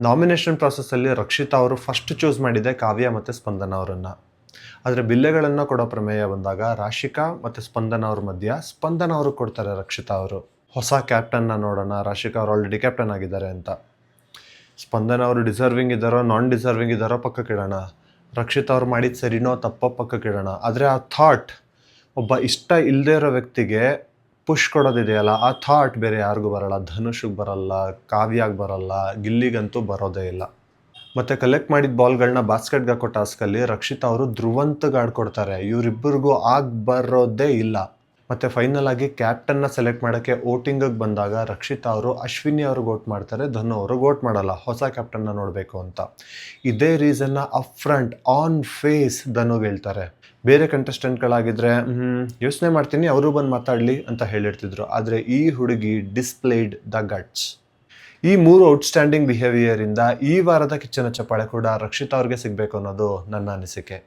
Nomination ಪ್ರಾಸೆಸ್ಸಲ್ಲಿ Rakshita ಅವರು first choose ಮಾಡಿದ್ದೆ ಕಾವ್ಯ ಮತ್ತು ಸ್ಪಂದನ ಅವರನ್ನು. ಆದರೆ ಬಿಲ್ಲೆಗಳನ್ನು ಕೊಡೋ ಪ್ರಮೇಯ ಬಂದಾಗ ರಾಶಿಕಾ ಮತ್ತು ಸ್ಪಂದನ ಅವ್ರ ಮಧ್ಯ ಸ್ಪಂದನ ಅವ್ರಿಗೆ ಕೊಡ್ತಾರೆ ರಕ್ಷಿತಾ ಅವರು. ಹೊಸ ಕ್ಯಾಪ್ಟನ್ನ ನೋಡೋಣ, ರಾಶಿಕಾ ಅವರು ಆಲ್ರೆಡಿ ಕ್ಯಾಪ್ಟನ್ ಆಗಿದ್ದಾರೆ ಅಂತ. ಸ್ಪಂದನ ಅವರು ಡಿಸರ್ವಿಂಗ್ ಇದ್ದಾರೋ ನಾನ್ ಡಿಸರ್ವಿಂಗ್ ಇದ್ದಾರೋ ಪಕ್ಕಕ್ಕಿಡೋಣ, ರಕ್ಷಿತಾ ಅವ್ರು ಮಾಡಿದ ಸರಿನೋ ತಪ್ಪೋ ಪಕ್ಕಕ್ಕಿಡೋಣ. ಆದರೆ ಆ ಥಾಟ್ ಒಬ್ಬ ಇಷ್ಟ ಇಲ್ಲದೇ ಇರೋ ವ್ಯಕ್ತಿಗೆ ಪುಷ್ ಕೊಡೋದಿದೆಯಲ್ಲ, ಆ ಥಾಟ್ ಬೇರೆ ಯಾರಿಗೂ ಬರಲ್ಲ. ಧನುಷ್ಗೆ ಬರಲ್ಲ, ಕಾವ್ಯಾಗೆ ಬರಲ್ಲ, ಗಿಲ್ಲಿಗಂತೂ ಬರೋದೇ ಇಲ್ಲ. ಮತ್ತು ಕಲೆಕ್ಟ್ ಮಾಡಿದ ಬಾಲ್ಗಳನ್ನ ಬಾಸ್ಕೆಟ್ಗೆ ಹಾಕೋ ಟಾಸ್ಕಲ್ಲಿ ರಕ್ಷಿತಾ ಅವರು ಧ್ರುವಂತಗೆ ಆಡ್ಕೊಡ್ತಾರೆ. ಇವರಿಬ್ಬರಿಗೂ ಬರೋದೇ ಇಲ್ಲ. ಮತ್ತು ಫೈನಲ್ ಆಗಿ ಕ್ಯಾಪ್ಟನ್ನ ಸೆಲೆಕ್ಟ್ ಮಾಡೋಕ್ಕೆ ವೋಟಿಂಗಿಗೆ ಬಂದಾಗ ರಕ್ಷಿತಾ ಅವರು ಅಶ್ವಿನಿ ಅವ್ರಿಗೆ ವೋಟ್ ಮಾಡ್ತಾರೆ, ಧನು ಅವ್ರಿಗೆ ವೋಟ್ ಮಾಡಲ್ಲ, ಹೊಸ ಕ್ಯಾಪ್ಟನ್ನ ನೋಡಬೇಕು ಅಂತ. ಇದೇ ರೀಸನ್ನ ಅಪ್ ಫ್ರಂಟ್ ಆನ್ ಫೇಸ್ ಧನುಗೆ ಹೇಳ್ತಾರೆ. ಬೇರೆ ಕಂಟೆಸ್ಟೆಂಟ್ಗಳಾಗಿದ್ದರೆ ಯೋಚನೆ ಮಾಡ್ತೀನಿ ಅವರು ಬಂದು ಮಾತಾಡಲಿ ಅಂತ ಹೇಳಿರ್ತಿದ್ರು. ಆದರೆ ಈ ಹುಡುಗಿ ಡಿಸ್ಪ್ಲೇಡ್ ದ ಗಟ್ಸ್. ಈ 3 ಔಟ್ಸ್ಟ್ಯಾಂಡಿಂಗ್ ಬಿಹೇವಿಯರಿಂದ ಈ ವಾರದ ಕಿಚ್ಚನ ಚಪ್ಪಾಳೆ ಕೂಡ ರಕ್ಷಿತಾ ಅವ್ರಿಗೆ ಸಿಗಬೇಕು ಅನ್ನೋದು ನನ್ನ ಅನಿಸಿಕೆ.